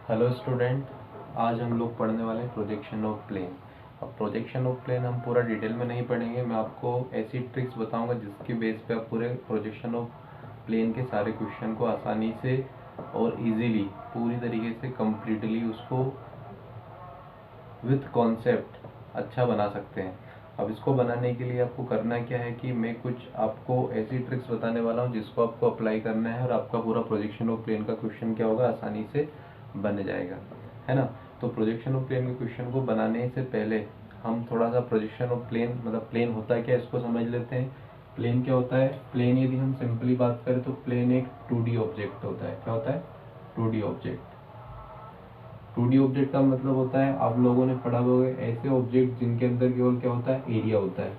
Hello student, आज हम लोग पढ़ने वाले हैं प्रोजेक्शन ऑफ प्लेन। अब प्रोजेक्शन ऑफ प्लेन हम पूरा डिटेल में नहीं पढ़ेंगे, मैं आपको ऐसी ट्रिक्स बताऊंगा जिसकी बेस पे आप पूरे प्रोजेक्शन ऑफ प्लेन के सारे क्वेश्चन को आसानी से और इजीली पूरी तरीके से कम्प्लीटली उसको विथ कॉन्सेप्ट अच्छा बना सकते हैं। अब इसको बनाने के लिए आपको करना क्या है कि मैं कुछ आपको ऐसी ट्रिक्स बताने वाला हूँ जिसको आपको अप्लाई करना है और आपका पूरा प्रोजेक्शन ऑफ प्लेन का क्वेश्चन क्या होगा, आसानी से बन जाएगा, है ना। तो प्रोजेक्शन ऑफ प्लेन के क्वेश्चन को बनाने से पहले हम थोड़ा सा प्रोजेक्शन ऑफ प्लेन मतलब प्लेन होता है क्या इसको समझ लेते हैं। प्लेन क्या होता है? प्लेन यदि हम सिंपली बात करें तो प्लेन एक 2D ऑब्जेक्ट होता है। क्या होता है? 2D object. 2D ऑब्जेक्ट का मतलब होता है, आप लोगों ने पढ़ा होगा, ऐसे ऑब्जेक्ट जिनके अंदर केवल क्या होता है, एरिया होता है।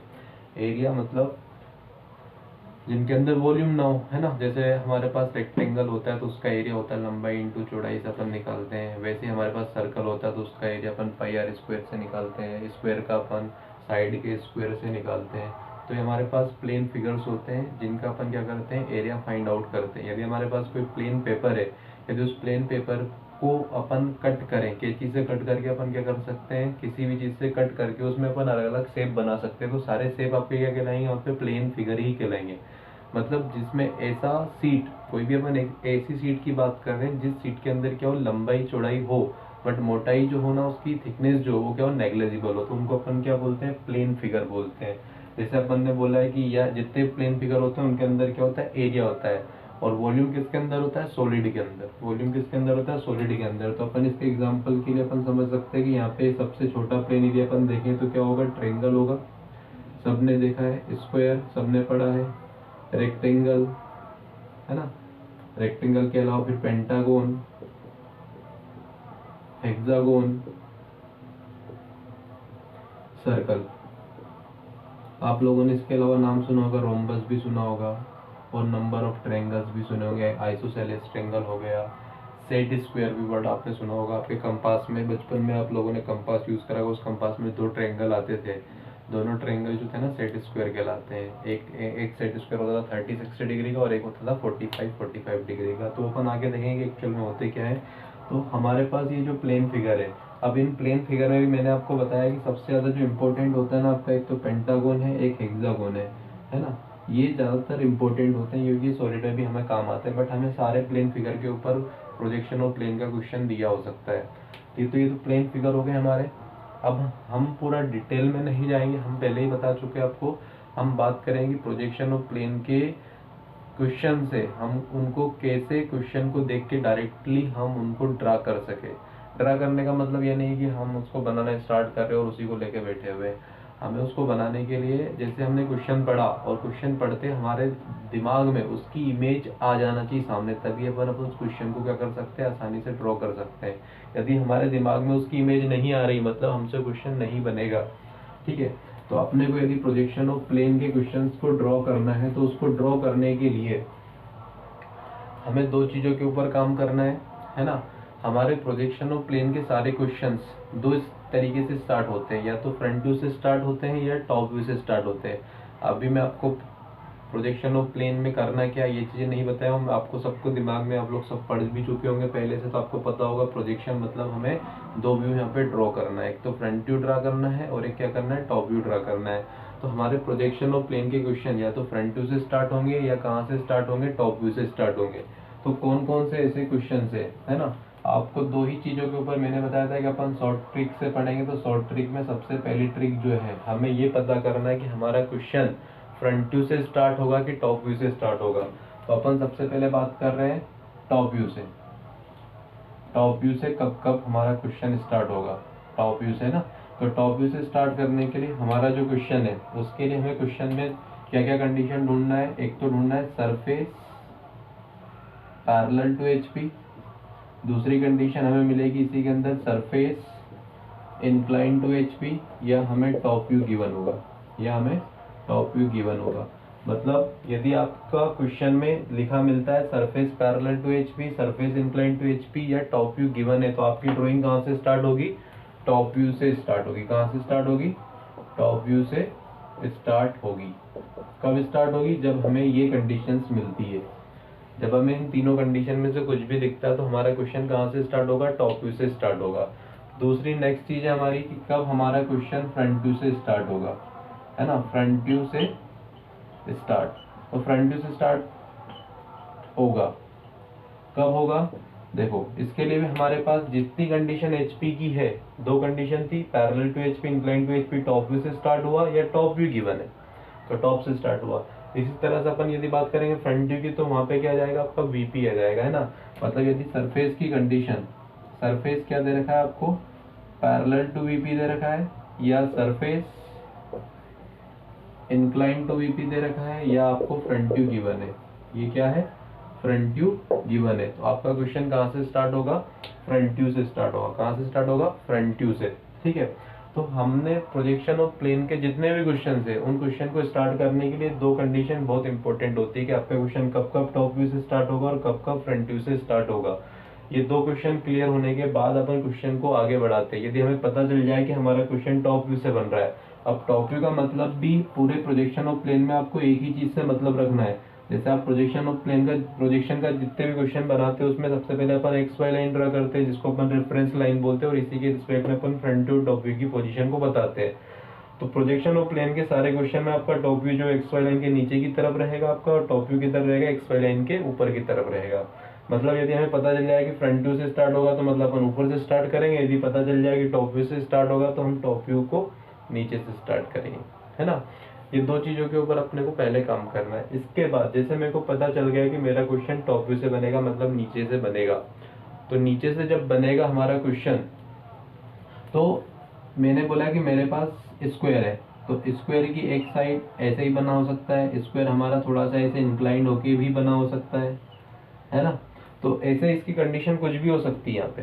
एरिया मतलब जिनके अंदर वॉल्यूम ना हो, है ना। जैसे हमारे पास रेक्टेंगल होता है तो उसका एरिया होता है लंबाई इंटू चौड़ाई से अपन निकालते हैं। वैसे ही हमारे पास सर्कल होता है तो उसका एरिया अपन पाई आर स्क्वायर से निकालते हैं। स्क्वायर का अपन साइड के स्क्वायर से निकालते हैं। तो ये हमारे पास प्लेन फिगर्स होते हैं जिनका अपन क्या करते हैं, एरिया फाइंड आउट करते हैं। यदि हमारे पास कोई प्लेन पेपर है, यदि उस प्लेन पेपर को अपन कट करें, कैंची से कट करके अपन क्या कर सकते हैं, किसी भी चीज़ से कट करके उसमें अपन अलग अलग शेप बना सकते हैं। तो सारे शेप आपके क्या कहलाएंगे, वहाँ पे प्लेन फिगर ही कहलाएंगे। मतलब जिसमें ऐसा सीट, कोई भी अपन एक ऐसी सीट की बात कर रहे हैं जिस सीट के अंदर क्या हो, लंबाई चौड़ाई हो बट मोटाई जो हो ना, उसकी थिकनेस जो हो वो क्या हो, नेग्लेजिबल हो, तो उनको अपन क्या बोलते हैं, प्लेन फिगर बोलते हैं। जैसे अपन ने बोला है कि या जितने प्लेन फिगर होते हैं उनके अंदर क्या होता है, एरिया होता है। और वॉल्यूम किसके अंदर होता है, सॉलिड के अंदर। वॉल्यूम किसके अंदर होता है, सॉलिड के अंदर। तो अपन इसके एग्जांपल के लिए अपन समझ सकते हैं कि यहाँ पे सबसे छोटा प्लेन यदि अपन देखें तो क्या होगा, ट्रायंगल होगा। सबने देखा है, स्क्वायर सबने पढ़ा है, रेक्टेंगल, है ना। रेक्टेंगल के अलावा फिर पेंटागोन, हेक्सागोन, सर्कल। आप लोगों ने इसके अलावा नाम सुना होगा, रोम्बस भी सुना होगा और नंबर ऑफ ट्रायंगल्स भी सुने होंगे। आइसोसेलेस ट्रायंगल हो गया, सेट स्क्वायर भी वर्ड आपने सुना होगा। आपके कंपास में बचपन में आप लोगों ने कंपास यूज करा होगा, उस कंपास में 2 ट्रायंगल आते थे। दोनों ट्रायंगल जो थे ना, सेट स्क्वायर कहलाते हैं। एक सेट स्क्वायर होता था 30-60 डिग्री का और एक होता था 45-45 डिग्री का। तो अपन आगे देखेंगे एक्चुअल में होते क्या है। तो हमारे पास ये जो प्लेन फिगर है, अब इन प्लेन फिगर में भी मैंने आपको बताया कि सबसे ज़्यादा जो इम्पोर्टेंट होता है ना आपका, एक तो पेंटागोन है, एक हेक्सागोन है ना। ये ज़्यादातर इम्पोर्टेंट होते हैं क्योंकि सॉलिड में भी हमें काम आते हैं। बट हमें सारे प्लेन फिगर के ऊपर प्रोजेक्शन ऑफ प्लेन का क्वेश्चन दिया हो सकता है। ये तो प्लेन फिगर हो गए हमारे। अब हम पूरा डिटेल में नहीं जाएंगे, हम पहले ही बता चुके आपको। हम बात करेंगे प्रोजेक्शन ऑफ प्लेन के क्वेश्चन से, हम उनको कैसे क्वेश्चन को देख के डायरेक्टली हम उनको ड्रा कर सके। ड्रा करने का मतलब ये नहीं कि हम उसको बनाना स्टार्ट कर रहे हैं और उसी को लेके बैठे हुए हैं। हमें उसको बनाने के लिए, जैसे हमने क्वेश्चन पढ़ा और क्वेश्चन पढ़ते हमारे दिमाग में उसकी इमेज आ जाना चाहिए सामने, तभी अपन उस क्वेश्चन को क्या कर सकते हैं, आसानी से ड्रॉ कर सकते हैं। यदि हमारे दिमाग में उसकी इमेज नहीं आ रही, मतलब हमसे क्वेश्चन नहीं बनेगा। ठीक है। तो अपने को यदि प्रोजेक्शन ऑफ प्लेन के क्वेश्चंस को ड्रॉ करना है तो उसको ड्रॉ करने के लिए हमें 2 चीज़ों के ऊपर काम करना है ना। हमारे प्रोजेक्शन ऑफ प्लेन के सारे क्वेश्चंस 2 इस तरीके से स्टार्ट होते हैं, या तो फ्रंट व्यू से स्टार्ट होते हैं या टॉप व्यू से स्टार्ट होते हैं। अभी मैं आपको प्रोजेक्शन ऑफ प्लेन में करना क्या, ये चीज़ें नहीं बताया हूँ। आपको सबको दिमाग में, आप लोग सब पढ़ भी चुके होंगे पहले से, तो आपको पता होगा प्रोजेक्शन मतलब हमें 2 व्यू यहाँ पे ड्रॉ करना है। एक तो फ्रंट व्यू ड्रा करना है और एक क्या करना है, टॉप व्यू ड्रा करना है। तो हमारे प्रोजेक्शन ऑफ प्लेन के क्वेश्चन या तो फ्रंट व्यू से स्टार्ट होंगे या कहाँ से स्टार्ट होंगे, टॉप व्यू से स्टार्ट होंगे। तो कौन कौन से ऐसे क्वेश्चन है ना। आपको 2 ही चीज़ों के ऊपर मैंने बताया था कि अपन शॉर्ट ट्रिक से पढ़ेंगे। तो शॉर्ट ट्रिक में सबसे पहली ट्रिक जो है, हमें ये पता करना है कि हमारा क्वेश्चन फ्रंट व्यू से स्टार्ट होगा कि टॉप व्यू से स्टार्ट होगा। तो अपन सबसे पहले बात कर रहे हैं टॉप व्यू से। टॉप व्यू से कब कब हमारा क्वेश्चन स्टार्ट होगा, टॉप व्यू से ना। तो टॉप व्यू से स्टार्ट करने के लिए हमारा जो क्वेश्चन है, उसके लिए हमें क्वेश्चन में क्या क्या कंडीशन ढूंढना है। एक तो ढूंढना है सरफेस पैरेलल टू एचपी। दूसरी कंडीशन हमें मिलेगी इसी के अंदर, सरफेस इंक्लाइन टू एचपी, या हमें टॉप व्यू गिवन होगा, या हमें टॉप व्यू गिवन होगा। मतलब यदि आपका क्वेश्चन में लिखा मिलता है surface parallel to HP, surface incline to HP या टॉप व्यू गिवन है, तो आपकी ड्राइंग कहाँ से स्टार्ट होगी, टॉप व्यू से स्टार्ट होगी। कहाँ से स्टार्ट होगी, टॉप व्यू से स्टार्ट होगी। कब स्टार्ट होगी, जब हमें ये कंडीशंस मिलती है। जब हमें इन तीनों कंडीशन में से कुछ भी दिखता है तो हमारा क्वेश्चन कहाँ से स्टार्ट होगा, टॉप व्यू से स्टार्ट होगा। दूसरी नेक्स्ट चीज है हमारी कि कब हमारा क्वेश्चन फ्रंट व्यू से स्टार्ट होगा, है ना, फ्रंट व्यू से स्टार्ट। तो फ्रंट व्यू से स्टार्ट होगा, कब होगा, देखो इसके लिए भी हमारे पास जितनी कंडीशन एचपी की है, दो कंडीशन थी, parallel to HP, incline to HP, top view से स्टार्ट हुआ या टॉप व्यू गिवन है तो टॉप से स्टार्ट हुआ। इसी तरह से अपन यदि बात करेंगे फ्रंट व्यू की तो वहां पे क्या आ जाएगा आपका वीपी आ जाएगा, है ना। मतलब यदि सरफेस की कंडीशन, सरफेस क्या दे रखा है आपको, पैरेलल टू वीपी दे रखा है, या सरफेस इंक्लाइन टू वीपी दे रखा है, या आपको फ्रंट व्यू गिवन है, ये क्या है, फ्रंट व्यू गिवन है। तो आपका क्वेश्चन कहाँ से स्टार्ट होगा, फ्रंट व्यू से स्टार्ट होगा। कहाँ से स्टार्ट होगा, फ्रंट व्यू से, ठीक है। तो हमने प्रोजेक्शन ऑफ प्लेन के जितने भी क्वेश्चन है उन क्वेश्चन को स्टार्ट करने के लिए दो कंडीशन बहुत इंपॉर्टेंट होती है कि आपका क्वेश्चन कब कब टॉप व्यू से स्टार्ट होगा और कब कब फ्रंट व्यू से स्टार्ट होगा। ये दो क्वेश्चन क्लियर होने के बाद अपन क्वेश्चन को आगे बढ़ाते हैं। यदि हमें पता चल जाए कि हमारा क्वेश्चन टॉप व्यू से बन रहा है, अब टॉप व्यू का मतलब भी पूरे प्रोजेक्शन ऑफ प्लेन में आपको एक ही चीज से मतलब रखना है। जैसे आप प्रोजेक्शन ऑफ प्लेन का, प्रोजेक्शन का जितने भी क्वेश्चन बनाते हैं उसमें सबसे पहले अपन एक्स वाई लाइन ड्रा करते हैं जिसको अपन रेफरेंस लाइन बोलते हैं, और इसी के रिस्पेक्ट में अपन फ्रंट व्यू टॉप व्यू की पोजीशन को बताते हैं। तो प्रोजेक्शन ऑफ प्लेन के सारे क्वेश्चन में आपका टॉप व्यू जो एक्स वाई लाइन के नीचे की तरफ रहेगा आपका, और टॉप व्यू किधर रहेगा, एक्स वाई लाइन के ऊपर की तरफ रहेगा। मतलब यदि हमें पता चल जाए कि फ्रंट व्यू से स्टार्ट होगा तो मतलब अपन ऊपर से स्टार्ट करेंगे, यदि पता चल जाए कि टॉप व्यू से स्टार्ट होगा तो हम टॉप व्यू को नीचे से स्टार्ट करेंगे, है ना। ये दो चीजों के ऊपर अपने को पहले काम करना है। इसके बाद जैसे मेरे को पता चल गया कि मेरा क्वेश्चन टॉप व्यू से बनेगा मतलब नीचे से बनेगा, तो नीचे से जब बनेगा हमारा क्वेश्चन, तो मैंने बोला कि मेरे पास स्क्वायर है, तो स्क्वायर की एक साइड ऐसे ही बना हो सकता है, स्क्वायर हमारा थोड़ा सा ऐसे इंक्लाइंड होके भी बना हो सकता है ना। तो ऐसे इसकी कंडीशन कुछ भी हो सकती है यहाँ पे,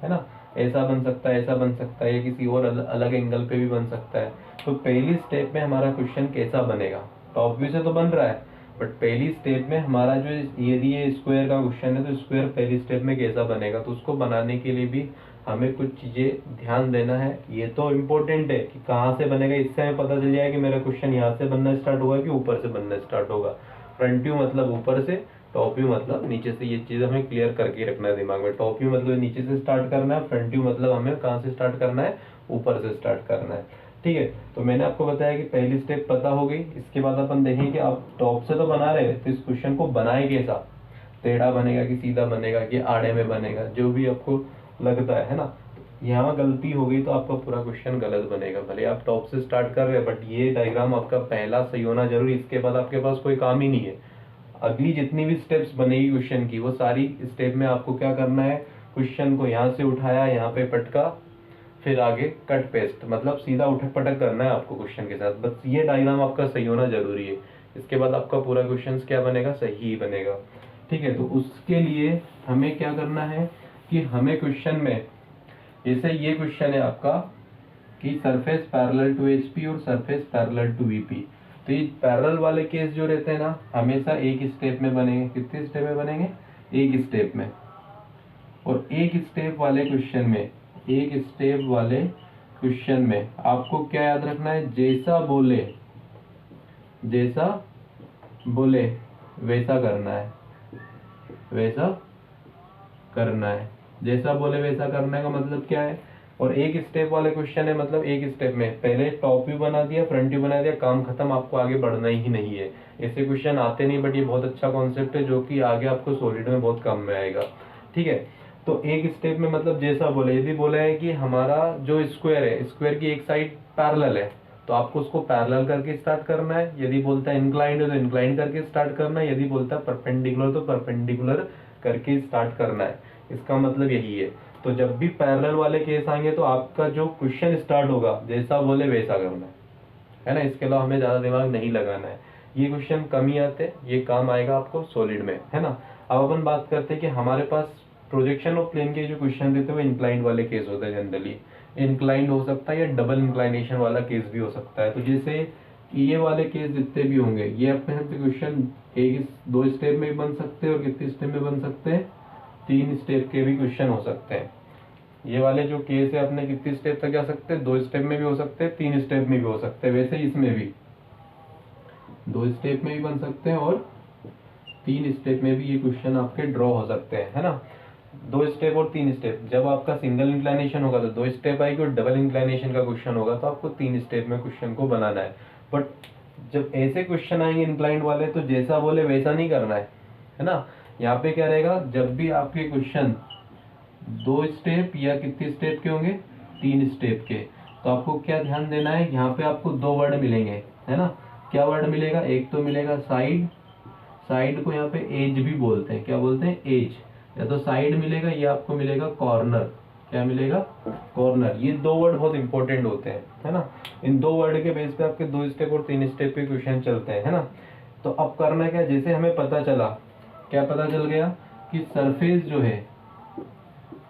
है ना, ऐसा बन सकता है, ऐसा बन सकता है, या किसी और अलग एंगल पे भी बन सकता है। तो पहली स्टेप में हमारा क्वेश्चन कैसा बनेगा, टॉप व्यू से तो बन रहा है, बट पहली स्टेप में हमारा जो, यदि ये स्क्वायर का क्वेश्चन है तो स्क्वायर पहली स्टेप में कैसा बनेगा, तो उसको बनाने के लिए भी हमें कुछ चीजें ध्यान देना है। ये तो इम्पोर्टेंट है कि कहाँ से बनेगा, इससे हमें पता चल जाए कि मेरा क्वेश्चन यहाँ से बनना स्टार्ट होगा कि ऊपर से बनना स्टार्ट होगा। फ्रंट व्यू मतलब ऊपर से, टॉप व्यू मतलब नीचे से। ये चीज हमें क्लियर करके रखना है दिमाग में। टॉप व्यू मतलब नीचे से स्टार्ट करना है, फ्रंट व्यू मतलब हमें कहाँ से स्टार्ट करना है, ऊपर से स्टार्ट करना है, ठीक है। तो मैंने आपको बताया कि पहली स्टेप पता हो गई। इसके बाद अपन देखेंगे कि आप टॉप से तो बना रहे हैं तो इस क्वेश्चन को बनाए कैसा, टेढ़ा बनेगा कि सीधा बनेगा कि आड़े में बनेगा, जो भी आपको लगता है ना। यहाँ गलती हो गई तो आपका पूरा क्वेश्चन गलत बनेगा। भले आप टॉप से स्टार्ट कर रहे हैं बट ये डायग्राम आपका पहला सही होना जरूरी, इसके बाद आपके पास कोई काम ही नहीं है। अगली जितनी भी स्टेप्स बनेगी क्वेश्चन की वो सारी स्टेप में आपको क्या करना है, क्वेश्चन को यहाँ से उठाया, यहाँ पे पटका, फिर आगे कट पेस्ट, मतलब सीधा उठक पटक करना है आपको क्वेश्चन के साथ। बस ये डायग्राम आपका सही होना जरूरी है। इसके बाद आपका पूरा क्वेश्चन क्या बनेगा, सही ही बनेगा, ठीक है। तो उसके लिए हमें क्या करना है कि हमें क्वेश्चन में, जैसे ये क्वेश्चन है आपका कि सरफेस पैरेलल टू एचपी और सरफेस पैरेलल टू वीपी, तो ये पैरेलल वाले केस जो रहते हैं ना हमेशा एक स्टेप में बनेंगे। कितने स्टेप में बनेंगे, एक स्टेप में। और एक स्टेप वाले क्वेश्चन में, एक स्टेप वाले क्वेश्चन में आपको क्या याद रखना है, जैसा बोले, जैसा बोले वैसा करना है, वैसा करना है। जैसा बोले वैसा करने का मतलब क्या है, और एक स्टेप वाले क्वेश्चन है मतलब एक स्टेप में पहले टॉप व्यू बना दिया, फ्रंट व्यू बना दिया, काम खत्म, आपको आगे बढ़ना ही नहीं है। ऐसे क्वेश्चन आते नहीं, बट ये बहुत अच्छा कॉन्सेप्ट है जो कि आगे आपको सॉलिड में बहुत काम में आएगा, ठीक है। तो एक स्टेप में मतलब जैसा बोले, यदि बोला है कि हमारा जो स्क्वायर है, स्क्वायर की एक साइड पैरेलल है तो आपको उसको पैरेलल करके स्टार्ट करना है। यदि बोलता है इंक्लाइंड है तो इंक्लाइंड करके स्टार्ट करना है, यदि बोलता है परपेंडिकुलर तो परपेंडिकुलर करके स्टार्ट करना है। इसका मतलब यही है। तो जब भी पैरेलल वाले केस आएंगे तो आपका जो क्वेश्चन स्टार्ट होगा जैसा बोले वैसा करना है ना। इसके अलावा हमें ज्यादा दिमाग नहीं लगाना है। ये क्वेश्चन कम ही आते, ये काम आएगा आपको सॉलिड में, है ना। अब अपन बात करते हैं कि हमारे पास प्रोजेक्शन ऑफ प्लेन के जो क्वेश्चन देते हैं वो इंक्लाइंड वाले केस होते हैं। जनरली इंक्लाइंड हो सकता है या डबल इंक्लाइनेशन वाला केस भी हो सकता है। तो जैसे ये वाले केस जितने भी होंगे ये अपने यहाँ पे क्वेश्चन एक दो स्टेप में भी बन सकते हैं और कितने स्टेप में बन सकते हैं, 3 स्टेप के भी क्वेश्चन हो सकते हैं। ये वाले जो केस है अपने कितनी स्टेप तक जा सकते हैं, 2 स्टेप में भी हो सकते हैं, 3 स्टेप में भी हो सकते हैं। वैसे इसमें भी 2 स्टेप में भी बन सकते हैं और 3 स्टेप में भी ये क्वेश्चन आपके ड्रॉ हो सकते हैं, है ना। 2 स्टेप और 3 स्टेप। जब आपका सिंगल इंक्लाइनेशन होगा तो 2 स्टेप आएगी, और डबल इंक्लाइनेशन का क्वेश्चन होगा तो आपको 3 स्टेप में क्वेश्चन को बनाना है। बट जब ऐसे क्वेश्चन आएंगे इंक्लाइंड वाले तो जैसा बोले वैसा नहीं करना है ना। यहाँ पे क्या रहेगा, जब भी आपके क्वेश्चन 2 स्टेप या कितने स्टेप के होंगे, 3 स्टेप के, तो आपको क्या ध्यान देना है, यहाँ पे आपको 2 वर्ड मिलेंगे, है ना। क्या वर्ड मिलेगा, एक तो मिलेगा साइड, साइड को यहाँ पे एज भी बोलते हैं, क्या बोलते हैं, एज, या तो साइड मिलेगा या आपको मिलेगा कॉर्नर। क्या मिलेगा, कॉर्नर। ये 2 वर्ड बहुत इंपॉर्टेंट होते हैं, है ना। इन 2 वर्ड के बेस पे आपके 2 स्टेप और 3 स्टेप पे क्वेश्चन चलते हैं, है ना। तो अब करना क्या, जैसे हमें पता चला, क्या पता चल गया कि सरफेस जो है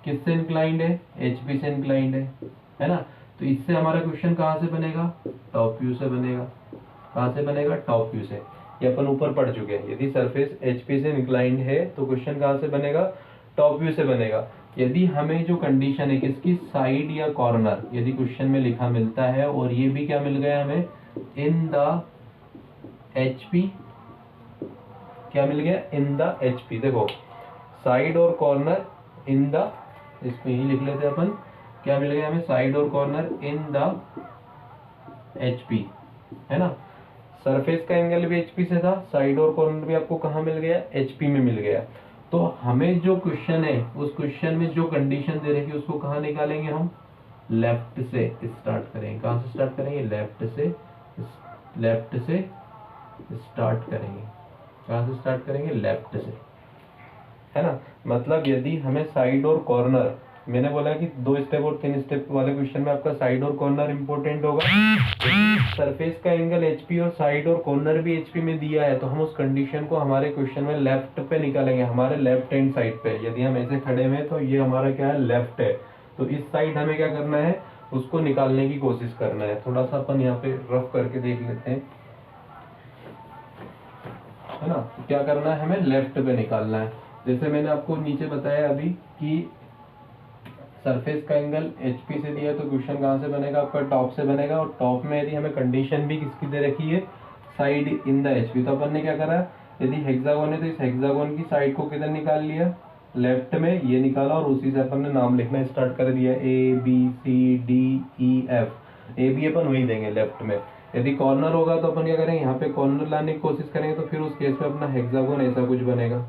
किससे इंक्लाइंड है, एचपी से इंक्लाइंड है ना। तो इससे हमारा क्वेश्चन कहाँ से बनेगा, टॉप व्यू से बनेगा। कहाँ से बनेगा, टॉप व्यू से। ये अपन ऊपर पढ़ चुके हैं, यदि सरफेस एचपी से इंक्लाइंड है तो क्वेश्चन कहाँ से बनेगा, टॉप व्यू से बनेगा। यदि हमें जो कंडीशन है किसकी, साइड या कॉर्नर, यदि क्वेश्चन में लिखा मिलता है और ये भी क्या मिल गया हमें, इन द एचपी, क्या मिल गया, इन द एचपी। देखो साइड और कॉर्नर इन द, इसको यही लिख लेते हैं अपन, क्या मिल गया हमें, साइड और कॉर्नर इन द एचपी, है ना। सरफेस का एंगल भी एचपी से था, साइड और कॉर्नर भी आपको कहाँ मिल गया, एचपी में मिल गया। तो हमें जो क्वेश्चन है उस क्वेश्चन में जो कंडीशन दे रखी है उसको कहाँ निकालेंगे हम, लेफ्ट से स्टार्ट करेंगे। कहाँ से स्टार्ट करेंगे, लेफ्ट से, लेफ्ट से स्टार्ट करेंगे। कहाँ से स्टार्ट करेंगे, लेफ्ट से, है ना। मतलब यदि हमें साइड और कॉर्नर, मैंने बोला कि 2 स्टेप और 3 स्टेप वाले क्वेश्चन में आपका साइड और कॉर्नर इंपॉर्टेंट होगा। सरफेस का एंगल एचपी और साइड और कॉर्नर भी एचपी में दिया है तो हम उस कंडीशन को हमारे क्वेश्चन में लेफ्ट पे निकालेंगे, हमारे लेफ्ट हैंड साइड पे। यदि हम ऐसे खड़े हुए तो ये हमारा क्या है, लेफ्ट है, तो इस साइड हमें क्या करना है, उसको निकालने की कोशिश करना है। थोड़ा सा अपन यहाँ पे रफ करके देख लेते हैं, है ना। क्या करना है, हमें लेफ्ट पे निकालना है। जैसे मैंने आपको नीचे बताया अभी कि सरफेस का एंगल एचपी से दिया है तो क्वेश्चन कहाँ से बनेगा, आपका टॉप से बनेगा। और टॉप में यदि हमें कंडीशन भी किसकी दे रखी है, साइड इन द एचपी, तो अपन ने क्या करा, यदि हेक्सागोन है तो इस हेक्सागोन की साइड को किधर निकाल लिया, लेफ्ट में, ये निकाला, और उसी से अपन ने नाम लिखना स्टार्ट कर दिया, A B C D E F. A B अपन वही देंगे लेफ्ट में। यदि कॉर्नर होगा तो अपन क्या करेंगे, यहाँ पे कॉर्नर लाने की कोशिश करेंगे, तो फिर उस केस में अपना हेक्सागोन ऐसा कुछ बनेगा,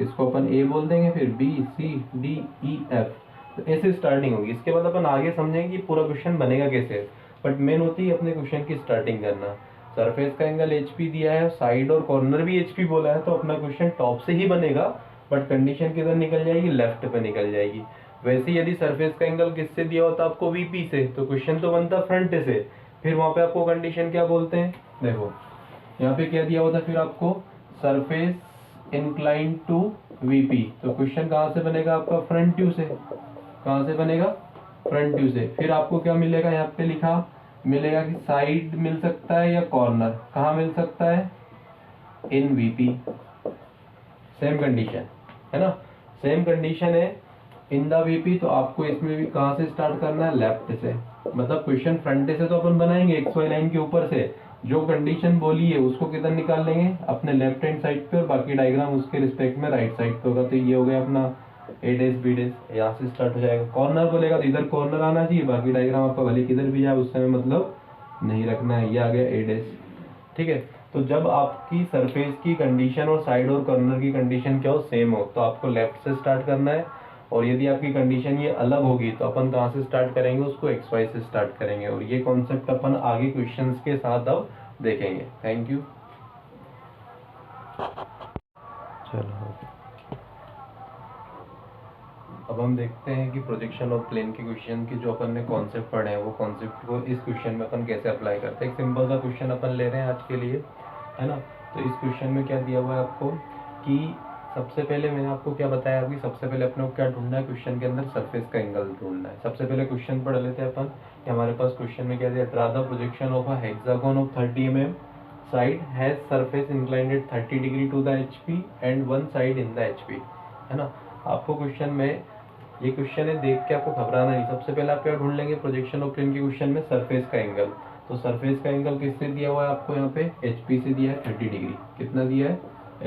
इसको अपन ए बोल देंगे, फिर B C D E F. तो ऐसे स्टार्टिंग होगी। इसके बाद अपन आगे समझेंगे कि पूरा क्वेश्चन बनेगा कैसे। बट मेन होती है अपने क्वेश्चन की स्टार्टिंग करना। सरफेस का एंगल एचपी दिया है, साइड और कॉर्नर भी एचपी बोला है, तो अपना क्वेश्चन टॉप से ही बनेगा, बट कंडीशन किधर निकल जाएगी, लेफ्ट पे निकल जाएगी। वैसे यदि सरफेस का एंगल किससे दिया होता आपको, वीपी से, तो क्वेश्चन तो बनता फ्रंट से। फिर वहां पे आपको कंडीशन क्या बोलते हैं, देखो यहाँ पे क्या दिया होता फिर आपको, सरफेस इंक्लाइन टू वीपी, तो क्वेश्चन कहाँ से बनेगा आपका, फ्रंट व्यू से। कहाँ से बनेगा, फ्रंट व्यू से। फिर आपको क्या मिलेगा, यहाँ पे लिखा मिलेगा कि साइड मिल सकता है या कॉर्नर, कहाँ मिल सकता है, इन वीपी। सेम कंडीशन है ना, सेम कंडीशन है इन द वीपी। तो आपको इसमें भी कहाँ से स्टार्ट करना है, लेफ्ट से। मतलब क्वेश्चन फ्रंट से तो अपन बनाएंगे एक्स वाई लाइन के ऊपर से, जो कंडीशन बोली है उसको किधर निकाल लेंगे, अपने लेफ्ट हैंड साइड पे, और बाकी डायग्राम उसके रिस्पेक्ट में राइट साइड पे होगा। तो ये हो गया अपना ए डेस बी डेस, यहाँ से स्टार्ट हो जाएगा। कॉर्नर बोलेगा तो इधर कॉर्नर आना चाहिए, बाकी डायग्राम आपका भले किधर भी जाए उससे मतलब नहीं रखना है। ये आ गया ए डेस, ठीक है। तो जब आपकी सरफेस की कंडीशन और साइड और कॉर्नर की कंडीशन क्या हो, सेम हो, तो आपको लेफ्ट से स्टार्ट करना है। और यदि आपकी कंडीशन ये अलग होगी तो अपन कहाँ से स्टार्ट करेंगे, उसको एक्स वाई से स्टार्ट करेंगे। और ये कॉन्सेप्ट अपन आगे क्वेश्चंस के साथ अब देखेंगे। Thank you. चलो अब हम देखते हैं कि प्रोजेक्शन ऑफ प्लेन के क्वेश्चन की जो अपन ने कॉन्सेप्ट पढ़े हैं वो कॉन्सेप्ट को इस क्वेश्चन में अपन कैसे अप्लाई करते हैं। एक सिंपल सा क्वेश्चन अपन ले रहे हैं आज के लिए, है ना। तो इस क्वेश्चन में क्या दिया हुआ है आपको कि सबसे पहले मैंने आपको क्या बताया अभी, सबसे पहले अपने को क्या ढूंढना है क्वेश्चन के अंदर, सरफेस का एंगल ढूंढना है। सबसे पहले क्वेश्चन पढ़ लेते हैं अपन कि हमारे पास क्वेश्चन में क्या दिया, draw the projection of a hexagon of 30 mm side has surface inclined at 30 degree to the HP and one side in the HP, है ना। आपको क्वेश्चन में ये क्वेश्चन है, देख के आपको घबराना नहीं। सबसे पहले आप क्या ढूंढ लेंगे, प्रोजेक्शन ऑफ प्लेन के क्वेश्चन में सरफेस का एंगल। तो सरफेस का एंगल किससे दिया हुआ है आपको, यहाँ पे एचपी से दिया है 30 डिग्री। कितना दिया है,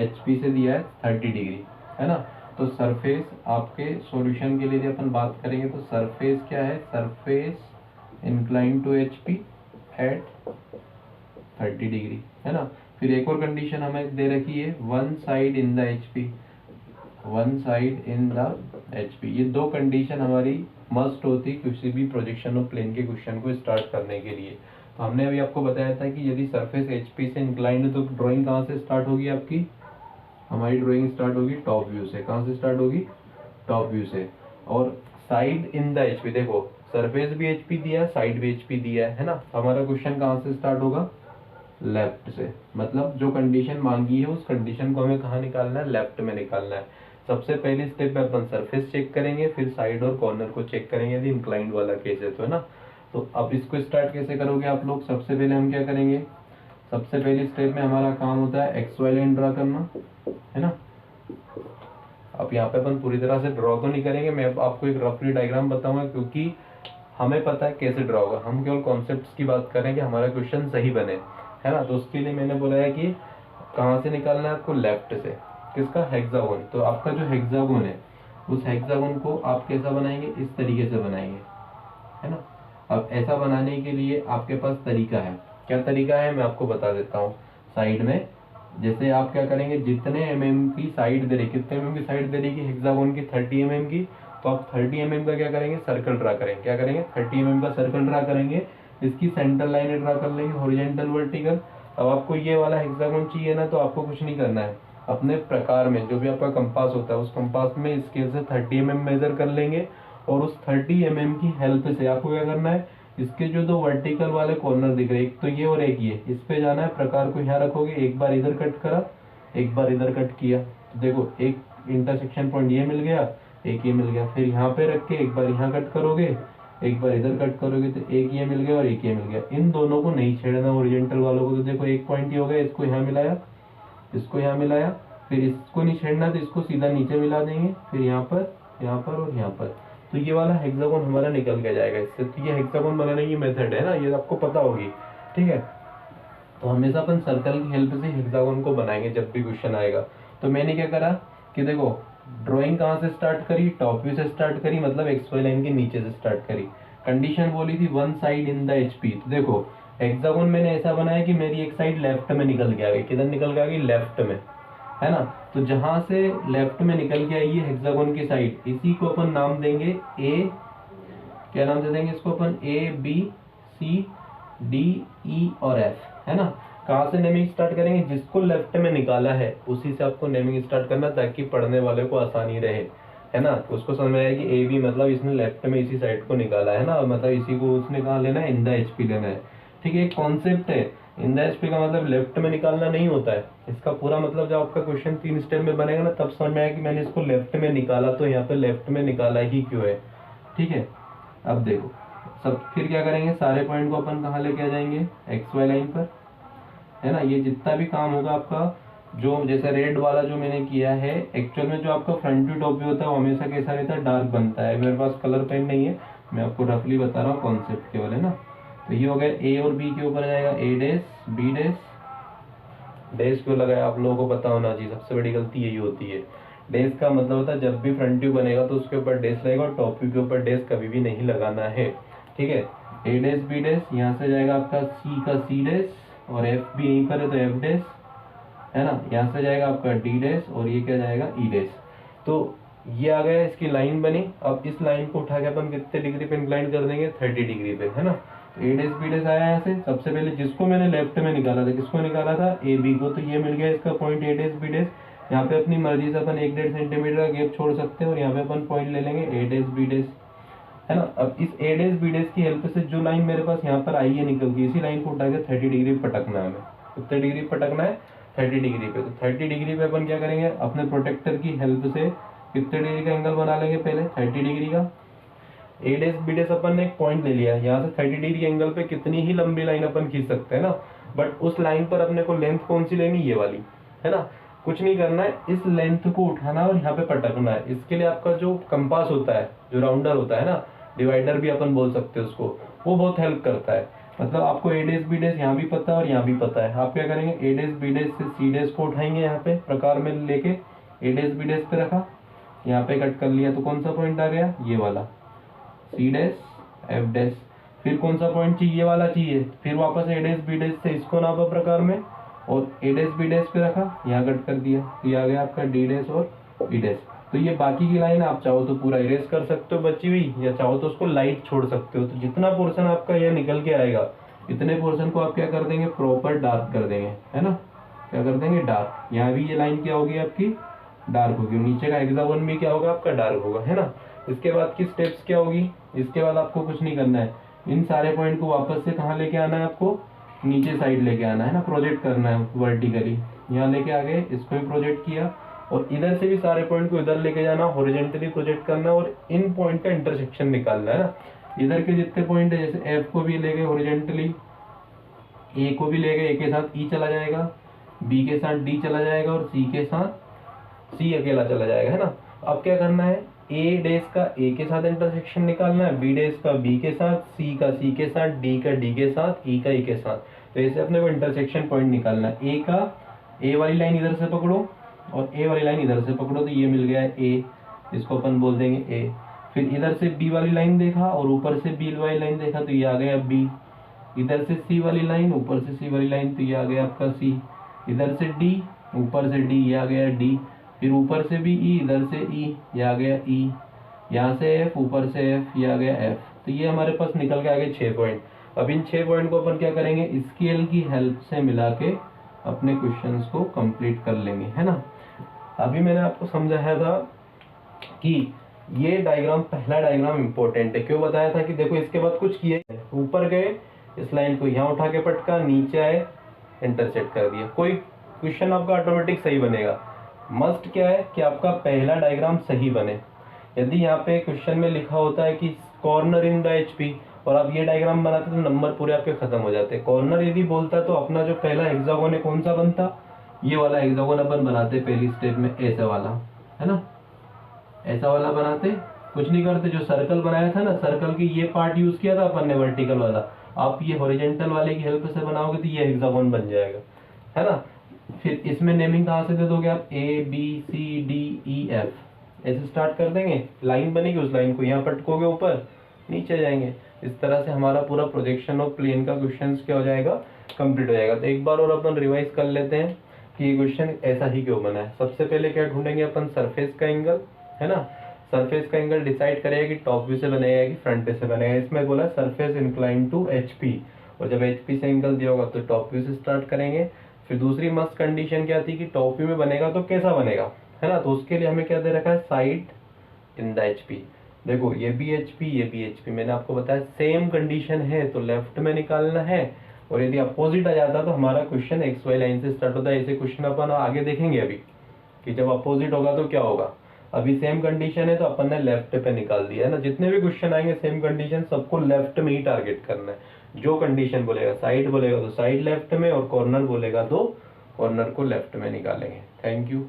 HP से दिया है 30 डिग्री, है ना। तो सरफेस आपके सॉल्यूशन के लिए यदि अपन बात करेंगे तो सरफेस क्या है, surface incline to HP at 30 degree, है ना। फिर एक और कंडीशन हमें दे रखी है, one side in the HP, one side in the HP। ये दो कंडीशन हमारी मस्ट होती किसी भी प्रोजेक्शन ऑफ प्लेन के क्वेश्चन को स्टार्ट करने के लिए। तो हमने अभी आपको बताया था कि यदि सरफेस HP से इंक्लाइंड है तो ड्राइंग कहाँ से स्टार्ट होगी आपकी, हमारी ड्राइंग स्टार्ट होगी टॉप व्यू से। कहाँ से स्टार्ट होगी, टॉप व्यू से। और साइड इन द HP, देखो सरफेस भी HP दिया है, साइड भी HP दिया है ना। हमारा क्वेश्चन कहाँ से स्टार्ट होगा, लेफ्ट से। मतलब जो कंडीशन मांगी है उस कंडीशन को हमें कहाँ निकालना है, लेफ्ट में निकालना है। सबसे पहले स्टेप में अपन सरफेस चेक करेंगे, फिर साइड और कॉर्नर को चेक करेंगे यदि इंक्लाइंड वाला केस है तो, है ना। तो अब इसको स्टार्ट कैसे करोगे आप लोग, सबसे पहले हम क्या करेंगे, सबसे पहले स्टेप में हमारा काम होता है XY लाइन ड्रा करना, है ना। अब यहाँ पे अपन पूरी तरह से ड्रॉ तो नहीं करेंगे, मैं आपको एक रफली डायग्राम बताऊंगा क्योंकि हमें पता है कैसे ड्रॉ होगा। हम केवल कॉन्सेप्ट्स की बात करें कि हमारा क्वेश्चन सही बने, है ना। तो उसके लिए मैंने बोला है कि कहाँ से निकालना है आपको, लेफ्ट से। किसका, हेक्सागोन। तो आपका जो हेक्सागोन है उस हेक्सागोन को आप कैसा बनाएंगे, इस तरीके से बनाएंगे, है ना। अब ऐसा बनाने के लिए आपके पास तरीका है, क्या तरीका है मैं आपको बता देता हूँ। साइड में जैसे आप क्या करेंगे, जितने mm की साइड दे रही, कितने mm की साइड दे रही की हेक्सागोन की, 30 mm की, तो आप 30 mm का क्या करेंगे, सर्कल ड्रा करेंगे। क्या करेंगे, 30 mm का सर्कल ड्रा करेंगे। इसकी सेंटर लाइन ड्रा कर लेंगे, हॉरिजॉन्टल वर्टिकल। अब आपको ये वाला हेक्सागोन चाहिए ना, तो आपको कुछ नहीं करना है, अपने प्रकार में जो भी आपका कंपास होता है उस कंपास में स्केल से 30 mm मेजर कर लेंगे। और उस 30 mm की हेल्प से आपको क्या करना है, इसके जो दो वर्टिकल वाले कॉर्नर दिख रहे हैं, एक तो ये और एक ये, इस पे जाना है। प्रकार को यहाँ रखोगे, एक बार इधर कट करा, एक बार इधर कट किया, तो देखो एक इंटरसेक्शन पॉइंट ये मिल गया, एक ये मिल गया। फिर यहाँ पे रख के एक बार यहाँ कट करोगे, एक बार इधर कट करोगे, तो एक ये मिल गया और एक ये मिल गया। इन दोनों को नहीं छेड़ना ओरिजेंटल वालों को। तो देखो एक पॉइंट ही हो गया, इसको यहाँ मिलाया, इसको यहाँ मिलाया, फिर इसको नहीं छेड़ना तो इसको सीधा नीचे मिला देंगे, फिर यहाँ पर, यहाँ पर और यहाँ पर। तो ये वाला हेक्सागोन हमारा निकल के जाएगा इससे। तो ये हेक्सागोन बनाने की मेथड है ना, ये आपको पता होगी, ठीक है। तो हमेशा अपन सर्कल की हेल्प से हेक्सागोन को बनाएंगे जब भी क्वेश्चन आएगा। तो मैंने क्या करा कि देखो ड्राइंग कहाँ से स्टार्ट करी, टॉप व्यू से स्टार्ट करी, मतलब XY लाइन के नीचे से स्टार्ट करी। कंडीशन बोली थी one side in the HP। तो देखो हेक्सागोन मैंने ऐसा बनाया कि मेरी एक साइड लेफ्ट में निकल के आ गई। किधर निकल के आ गई, लेफ्ट में, है ना। तो जहां से लेफ्ट में निकल के आई है हेक्सागोन की साइड, इसी को अपन नाम देंगे A, क्या नाम दे देंगे इसको अपन, ABCDE और F, है ना। कहाँ से नेमिंग स्टार्ट करेंगे, जिसको लेफ्ट में निकाला है उसी से आपको नेमिंग स्टार्ट करना, ताकि पढ़ने वाले को आसानी रहे, है ना। तो उसको समझ में आया कि AB मतलब इसने लेफ्ट में इसी साइड को निकाला है ना, मतलब इसी को उसने कहाँ लेना है, इन द HP लेना है, ठीक है। एक कॉन्सेप्ट है, इन द HP का मतलब लेफ्ट में निकालना नहीं होता है। इसका पूरा मतलब जब आपका क्वेश्चन 3 स्टेप में बनेगा ना, तब समझ में आएगा कि मैंने इसको लेफ्ट में निकाला, तो यहाँ पे लेफ्ट में निकाला ही क्यों है, ठीक है। अब देखो सब फिर क्या करेंगे, सारे पॉइंट को अपन कहाँ लेके आ जाएंगे, XY लाइन पर, है ना। ये जितना भी काम होगा आपका, जो जैसे रेड वाला जो मैंने किया है, एक्चुअल में जो आपका फ्रंट व्यू टॉप व्यू होता है वो हमेशा कैसा रहता है, डार्क बनता है। मेरे पास कलर पेन नहीं है, मैं आपको रफली बता रहा हूँ कॉन्सेप्ट केवल, है ना। तो ये हो गया A और B के ऊपर जाएगा, A dash B dash. Dash क्यों लगाया आप लोगों को पता होना चाहिए, सबसे बड़ी गलती यही होती है। डैश का मतलब होता है जब भी फ्रंट व्यू बनेगा तो उसके ऊपर डैश लगेगा, और टॉप व्यू के ऊपर डैश कभी भी नहीं लगाना है, ठीक है। A डैश B डैश, यहाँ से जाएगा आपका C का C डैश, और F भी यहीं पर है तो F डैश, है ना। यहाँ से जाएगा आपका D डैश, और ये क्या जाएगा E डैश। तो ये आ गया, इसकी लाइन बनी। अब इस लाइन को उठा के अपन कितने डिग्री पे इंक्लाइन कर देंगे, 30 डिग्री पे, है ना। तो A डैश B डैश आया यहाँ से। सबसे पहले जिसको मैंने लेफ्ट में निकाला था, किसको निकाला था, AB को, तो ये मिल गया इसका point A dash B dash. यहाँ पे अपनी मर्जी से अपन 1.5 सेंटीमीटर का गैप छोड़ सकते हैं, और यहाँ पे अपन पॉइंट ले लेंगे A डैश B डैश, है ना। अब इस A डैश B डैश की हेल्प से जो लाइन मेरे पास यहाँ पर आई है निकल गई, इसी लाइन को उठा के 30 डिग्री पटकना है हमें। कितने डिग्री पटकना है, 30 डिग्री पे। तो 30 डिग्री पे अपन क्या करेंगे, अपने प्रोटेक्टर की हेल्प से कितने डिग्री का एंगल बना लेंगे, पहले 30 डिग्री का। A डैश B डैश अपन ने एक पॉइंट ले लिया, यहाँ से 30 डिग्री एंगल पे कितनी ही लंबी लाइन अपन खींच सकते हैं ना। बट उस लाइन पर अपने को लेंथ कौन सी लेनी, ये वाली, है ना। कुछ नहीं करना है, इस लेंथ को उठाना और यहाँ पे पटकना है। इसके लिए आपका जो कंपास होता है, जो राउंडर होता है ना, डिवाइडर भी अपन बोल सकते हैं उसको, वो बहुत हेल्प करता है। मतलब आपको ए डैश बी डैश यहाँ भी पता है और यहाँ भी पता है। आप क्या करेंगे, ए डैश बी डैश से सी डैश को उठाएंगे, यहाँ पे प्रकार में लेके ए डैश बी डैश पे रखा, यहाँ पे कट कर लिया, तो कौन सा पॉइंट आ गया, ये वाला सी डैश एफ डैश। फिर कौन सा पॉइंट चाहिए, ये वाला चाहिए, फिर वापस ए डैश बी डैश से इसको नापा प्रकार में और ए डैश बी डैश पे रखा, यहाँ कट कर दिया, तो ये आ गया आपका डी डैश और बी डैश। तो ये बाकी की लाइन आप चाहो तो पूरा इरेज कर सकते हो बची हुई, या चाहो तो उसको लाइट छोड़ सकते हो। तो जितना पोर्शन आपका यह निकल के आएगा, इतने पोर्शन को आप क्या कर देंगे, प्रॉपर डार्क कर देंगे, है ना, क्या कर देंगे, डार्क। यहाँ भी ये लाइन क्या होगी आपकी, डार्क होगी, नीचे का हेक्सागोन भी क्या होगा आपका, डार्क होगा, है ना। इसके बाद की स्टेप्स क्या होगी, इसके बाद आपको कुछ नहीं करना है, इन सारे पॉइंट को वापस से कहाँ लेके आना है आपको, नीचे साइड लेके आना है ना, प्रोजेक्ट करना है वर्टिकली। यहाँ लेके आ गए, इसको भी प्रोजेक्ट किया और इधर से भी सारे पॉइंट को इधर लेके जाना, हॉरिजॉन्टली प्रोजेक्ट करना और इन पॉइंट का इंटरसेक्शन निकालना है ना। इधर के जितने पॉइंट है, जैसे एफ को भी ले गए हॉरिजॉन्टली, ए को भी ले गए, ए के साथ ई चला जाएगा, बी के साथ डी चला जाएगा और सी के साथ सी अकेला चला जाएगा, है ना। अब क्या करना है, ए डैश का ए के साथ इंटरसेक्शन निकालना है, बी डैश का बी के साथ, सी का सी के साथ, डी का डी के साथ, ई का ई के साथ। तो ऐसे अपने को इंटरसेक्शन पॉइंट निकालना है। ए का ए वाली लाइन इधर से पकड़ो और ए वाली लाइन इधर से पकड़ो, तो ये मिल गया है ए, इसको अपन बोल देंगे ए। फिर इधर से बी वाली लाइन देखा और ऊपर से बी वाली लाइन देखा, तो ये आ गया बी। इधर से सी वाली लाइन, ऊपर से सी वाली लाइन, तो ये आ गया आपका सी। इधर से डी, ऊपर से डी, ये आ गया डी। फिर ऊपर से भी ई, इधर से ई, ये आ गया ई। यहाँ से एफ, ऊपर से एफ, ये आ गया एफ। तो ये हमारे पास निकल के आ गए 6 पॉइंट। अब इन 6 पॉइंट को अपन क्या करेंगे, स्केल की हेल्प से मिला के अपने क्वेश्चंस को कंप्लीट कर लेंगे, है ना। अभी मैंने आपको समझाया था कि ये डायग्राम, पहला डायग्राम इंपॉर्टेंट है। क्यों बताया था कि देखो इसके बाद कुछ किए, ऊपर गए, इस लाइन को यहाँ उठा के पटका, नीचे आए, इंटरसेक्ट कर दिया, कोई क्वेश्चन आपका ऑटोमेटिक सही बनेगा। मस्ट क्या है कि आपका पहला डायग्राम सही बने। यदि यहाँ पे क्वेश्चन में लिखा होता है कि कॉर्नर इन द एचपी और आप ये डायग्राम बनाते तो नंबर पूरे आपके खत्म हो जाते। कॉर्नर यदि बोलता तो अपना जो पहला हेक्सागोन है कौन सा बनता, ये वाला हेक्सागोन अपन बनाते पहली स्टेप में, ऐसा वाला, है ना, ऐसा वाला बनाते, कुछ नहीं करते। जो सर्कल बनाया था ना, सर्कल की ये पार्ट यूज किया था अपन ने, वर्टिकल वाला, आप ये हॉरिजॉन्टल वाले की हेल्प से बनाओगे तो ये हेक्सागोन बन जाएगा, है ना। फिर इसमें नेमिंग कहाँ से दे दोगे आप, A B C D E F, ऐसे स्टार्ट कर देंगे, लाइन बनेगी, उस लाइन को यहाँ पटकोगे, ऊपर नीचे जाएंगे। इस तरह से हमारा पूरा प्रोजेक्शन ऑफ प्लेन का क्वेश्चन क्या हो जाएगा, कंप्लीट हो जाएगा। तो एक बार और अपन रिवाइज कर लेते हैं कि ये क्वेश्चन ऐसा ही क्यों बना है। सबसे पहले क्या ढूंढेंगे अपन, सरफेस का एंगल, है ना। सरफेस का एंगल डिसाइड करेगा कि टॉप व्यू से बनेगा कि फ्रंट व्यू से बनेगा। इसमें बोला सरफेस इंक्लाइन टू एचपी, और जब एचपी से एंगल दिया होगा तो टॉप व्यू से स्टार्ट करेंगे। फिर दूसरी मस्ट कंडीशन क्या थी कि टॉप व्यू में बनेगा तो कैसा बनेगा, है ना। तो उसके लिए हमें क्या दे रखा है, साइड इन द एचपी। देखो ये भी एचपी, ये भी एचपी, मैंने आपको बताया सेम कंडीशन है तो लेफ्ट में निकालना है। और यदि अपोजिट आ जाता तो हमारा क्वेश्चन एक्स वाई लाइन से स्टार्ट होता है। ऐसे क्वेश्चन अपन आगे देखेंगे अभी कि जब अपोजिट होगा तो क्या होगा। अभी सेम कंडीशन है तो अपन ने लेफ्ट पे निकाल दिया, है ना। जितने भी क्वेश्चन आएंगे सेम कंडीशन, सबको लेफ्ट में ही टारगेट करना है। जो कंडीशन बोलेगा, साइड बोलेगा तो साइड लेफ्ट में, और कॉर्नर बोलेगा तो कॉर्नर को लेफ्ट में निकालेंगे। Thank you.